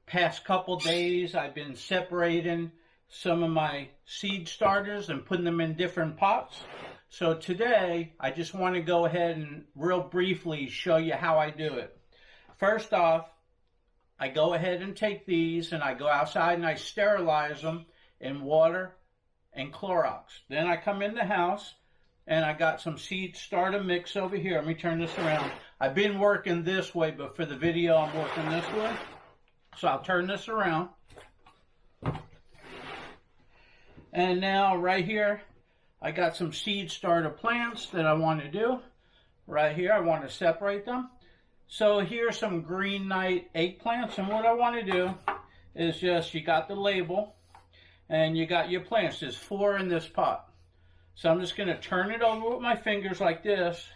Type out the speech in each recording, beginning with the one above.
past couple days I've been separating some of my seed starters and putting them in different pots. So today I just want to go ahead and real briefly show you how I do it. First off, I go ahead and take these and I go outside and I sterilize them in water and Clorox. Then I come in the house and I got some seed starter mix over here. Let me turn this around. I've been working this way, but for the video I'm working this way. So I'll turn this around. And now right here, I got some seed starter plants that I want to do. Right here, I want to separate them. So here's some green night eggplants, and what I want to do is just, you got the label, and you got your plants. There's 4 in this pot. So I'm just going to turn it over with my fingers like this,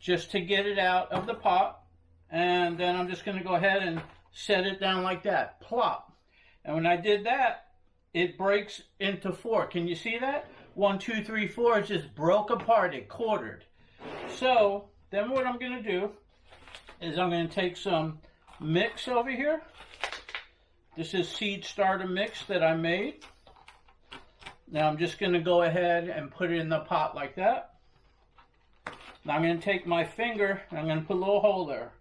just to get it out of the pot. And then I'm just going to go ahead and set it down like that, plop. And when I did that, it breaks into 4. Can you see that? 1, 2, 3, 4, it just broke apart, it quartered. So then what I'm going to do is I'm going to take some mix over here. This is seed starter mix that I made. Now I'm just going to go ahead and put it in the pot like that. Now I'm going to take my finger and I'm going to put a little hole there.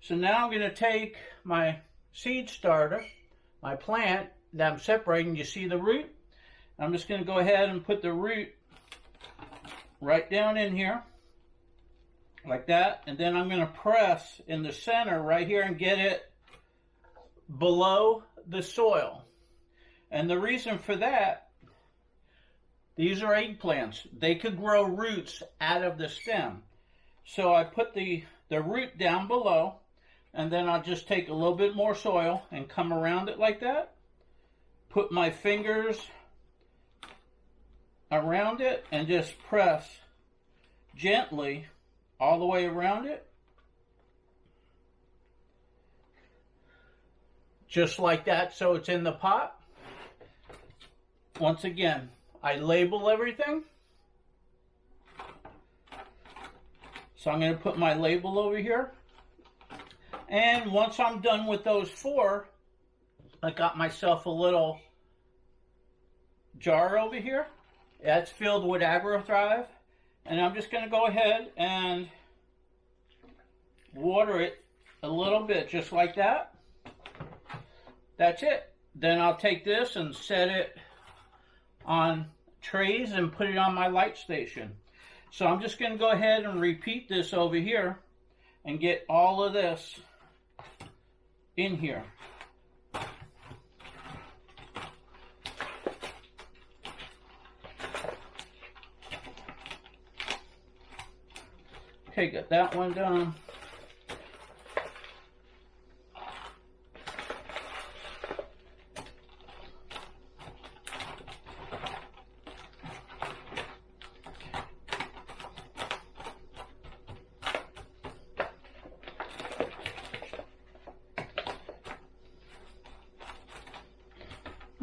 So now I'm going to take my seed starter, my plant that I'm separating. You see the root? I'm just going to go ahead and put the root right down in here, like that. And then I'm going to press in the center right here and get it below the soil. And the reason for that, these are eggplants. They could grow roots out of the stem. So I put the root down below, and then I'll just take a little bit more soil and come around it like that. Put my fingers around it and just press gently all the way around it. Just like that, so it's in the pot. Once again, I label everything. So I'm going to put my label over here. And once I'm done with those 4, I got myself a little jar over here. That's filled with AgroThrive. And I'm just going to go ahead and water it a little bit, just like that. That's it. Then I'll take this and set it on trays and put it on my light station. So I'm just going to go ahead and repeat this over here and get all of this in here. Okay, got that one done.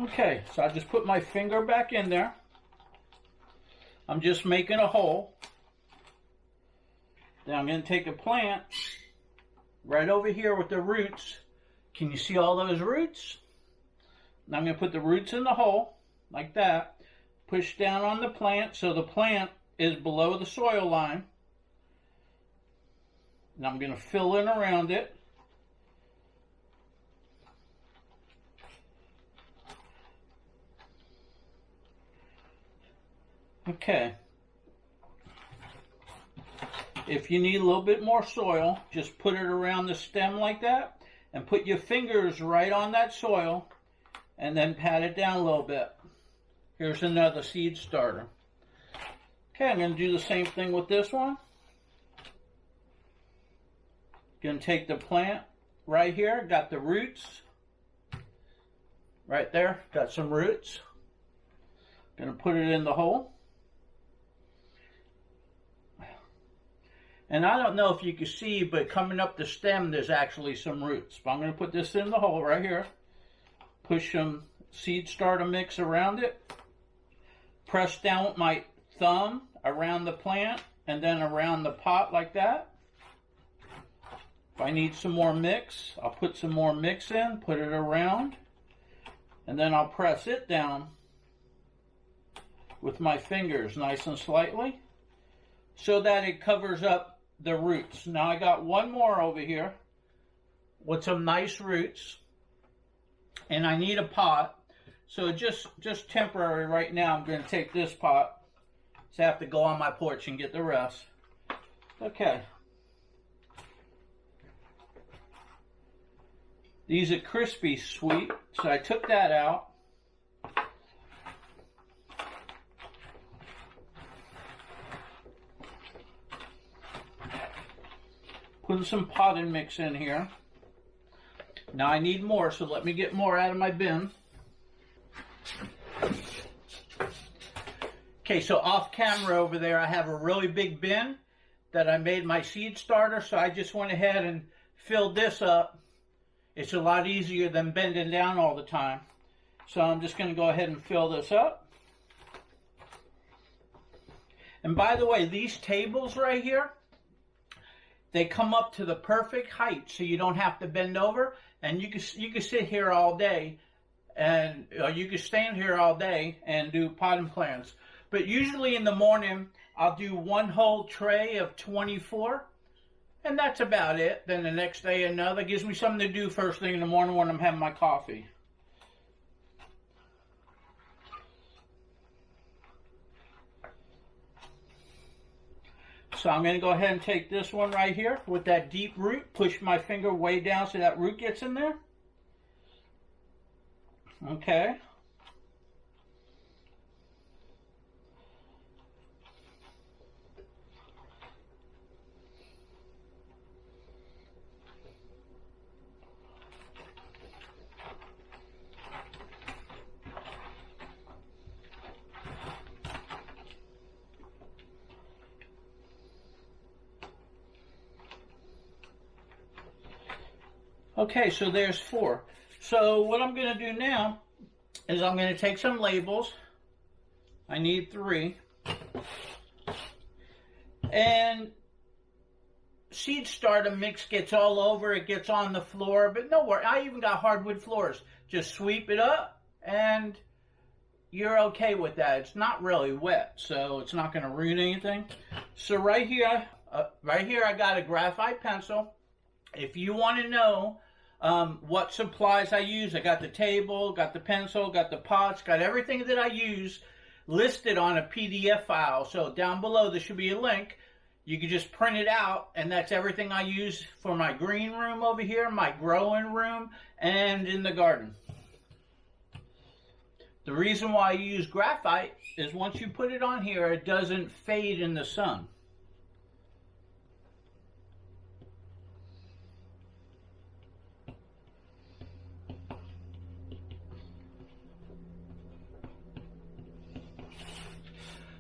Okay, so I just put my finger back in there. I'm just making a hole. Then I'm going to take a plant right over here with the roots. Can you see all those roots? Now I'm going to put the roots in the hole like that. Push down on the plant so the plant is below the soil line. And I'm going to fill in around it. Okay. If you need a little bit more soil, just put it around the stem like that and put your fingers right on that soil and then pat it down a little bit. Here's another seed starter. Okay, I'm going to do the same thing with this one. Going to take the plant right here, got the roots right there, got some roots. Going to put it in the hole. And I don't know if you can see, but coming up the stem, there's actually some roots. But I'm going to put this in the hole right here. Push some seed starter mix around it. Press down with my thumb around the plant and then around the pot like that. If I need some more mix, I'll put some more mix in, put it around, and then I'll press it down with my fingers nice and slightly so that it covers up the roots. Now I got one more over here with some nice roots, and I need a pot. So just temporary right now, I'm going to take this pot. So I have to go on my porch and get the rest. Okay. These are crispy sweet, so I took that out. Putting some potted mix in here. Now I need more, so let me get more out of my bin. Okay, so off camera over there, I have a really big bin that I made my seed starter, so I just went ahead and filled this up. It's a lot easier than bending down all the time. So I'm just going to go ahead and fill this up. And by the way, these tables right here, they come up to the perfect height, so you don't have to bend over, and you can sit here all day, and you can stand here all day and do potting plants. But usually in the morning, I'll do one whole tray of 24, and that's about it. Then the next day another. Gives me something to do first thing in the morning when I'm having my coffee. So I'm going to go ahead and take this one right here with that deep root, push my finger way down so that root gets in there. Okay. Okay, so there's 4. So what I'm going to do now is I'm going to take some labels. I need 3. And seed starter mix gets all over, it gets on the floor, but no worry, I even got hardwood floors. Just sweep it up and you're okay with that. It's not really wet, so it's not going to ruin anything. So right here I got a graphite pencil. If you want to know what supplies I use, I got the table, got the pencil, got the pots, got everything that I use listed on a PDF file. So down below there should be a link. You can just print it out, and that's everything I use for my green room over here, my growing room, and in the garden. The reason why I use graphite is once you put it on here, it doesn't fade in the sun.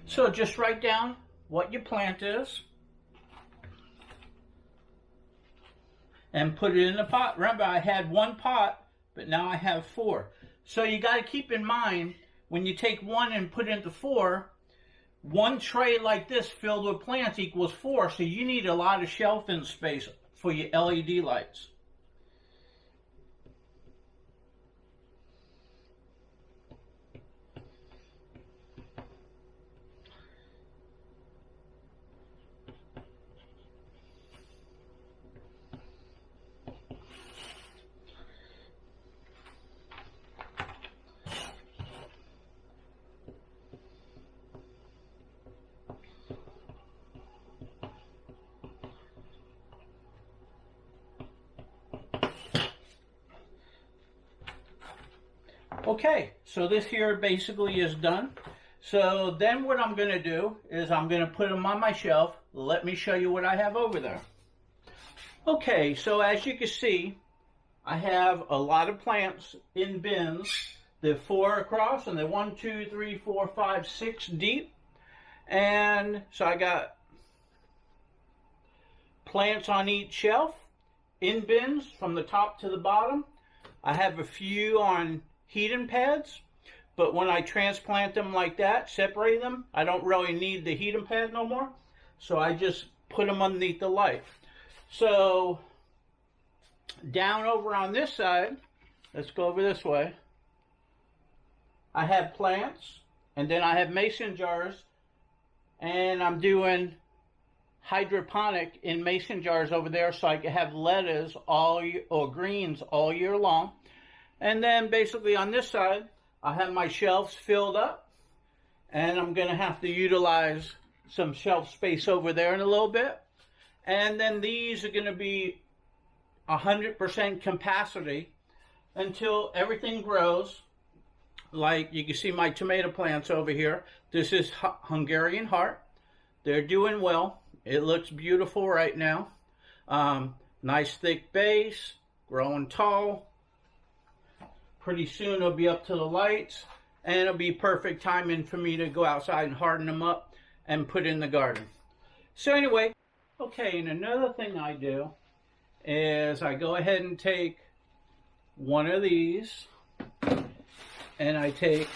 So just write down what your plant is and put it in the pot. Remember, I had 1 pot, but now I have 4. So you got to keep in mind, when you take 1 and put it into 4, 1 tray like this filled with plants equals 4. So you need a lot of shelving space for your LED lights. Okay, so this here basically is done. So then what I'm going to do is I'm going to put them on my shelf. Let me show you what I have over there. Okay, so as you can see, I have a lot of plants in bins. They're 4 across, and they're 1, 2, 3, 4, 5, 6 deep. And so I got plants on each shelf in bins from the top to the bottom. I have a few on heating pads, but when I transplant them like that, separate them, I don't really need the heating pad no more, so I just put them underneath the light. So Down over on this side, let's go over this way, I have plants, and then I have mason jars, and I'm doing hydroponic in mason jars over there so I can have lettuce or greens all year long. And then basically on this side, I have my shelves filled up, and I'm going to have to utilize some shelf space over there in a little bit. And then these are going to be 100% capacity until everything grows. Like you can see my tomato plants over here. This is Hungarian heart. They're doing well. It looks beautiful right now. Nice thick base, growing tall. Pretty soon it'll be up to the lights, and it'll be perfect timing for me to go outside and harden them up and put in the garden. So anyway, okay, and another thing I do is I go ahead and take one of these, and I take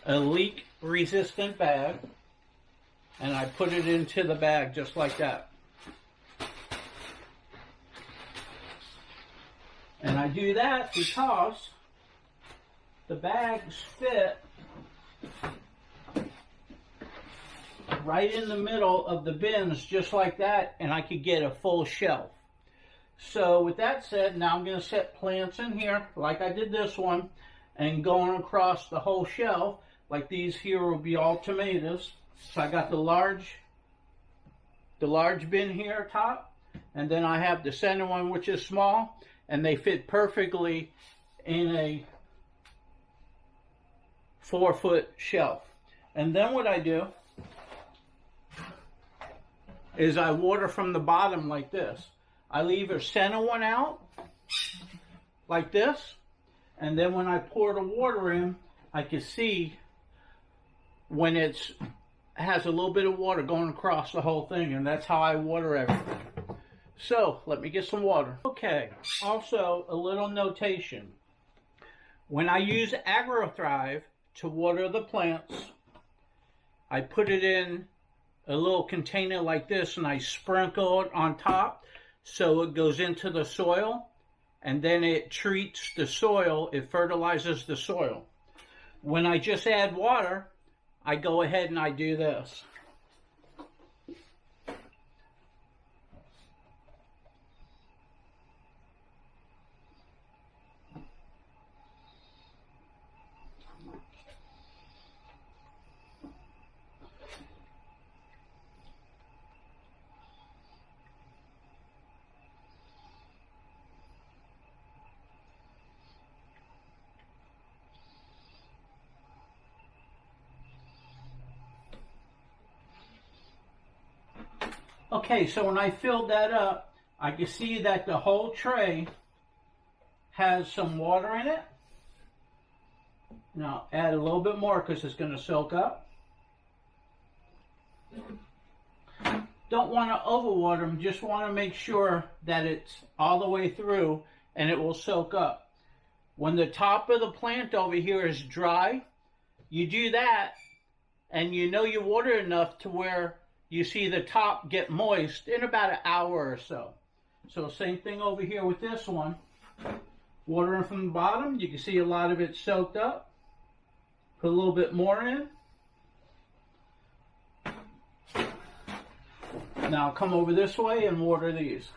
a leak resistant bag, and I put it into the bag just like that. And I do that because the bags fit right in the middle of the bins just like that, and I could get a full shelf. So with that said, now I'm going to set plants in here like I did this one, and going across the whole shelf. Like these here will be all tomatoes. So I got the large bin here top, and then I have the center one which is small, and they fit perfectly in a 4-foot shelf. And then what I do is I water from the bottom like this. I leave a center one out like this, and then when I pour the water in, I can see when it has a little bit of water going across the whole thing, and that's how I water everything. So let me get some water. Okay, also a little notation. When I use AgroThrive to water the plants, I put it in a little container like this, and I sprinkle it on top so it goes into the soil, and then it treats the soil, it fertilizes the soil. When I just add water, I go ahead and I do this. Okay, so when I filled that up, I can see that the whole tray has some water in it. Now add a little bit more because it's going to soak up. Don't want to overwater them, just want to make sure that it's all the way through and it will soak up. When the top of the plant over here is dry, you do that, and you know you water enough to where you see the top get moist in about an hour or so. So same thing over here with this one. Watering from the bottom, you can see a lot of it soaked up. Put a little bit more in. Now come over this way and water these.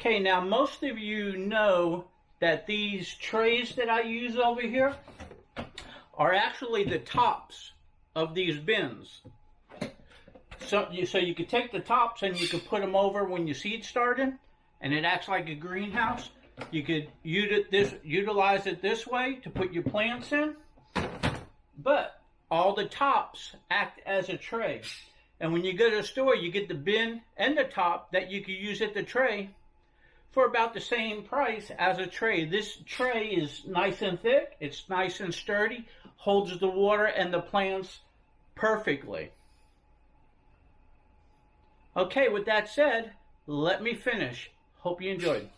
Okay, now most of you know that these trays that I use over here are actually the tops of these bins. So you could take the tops and you could put them over when you seed starting, and it acts like a greenhouse. You could utilize it this way to put your plants in, but all the tops act as a tray. And when you go to the store, you get the bin and the top that you could use at the tray for about the same price as a tray. This tray is nice and thick, it's nice and sturdy, holds the water and the plants perfectly. Okay, with that said, let me finish. Hope you enjoyed.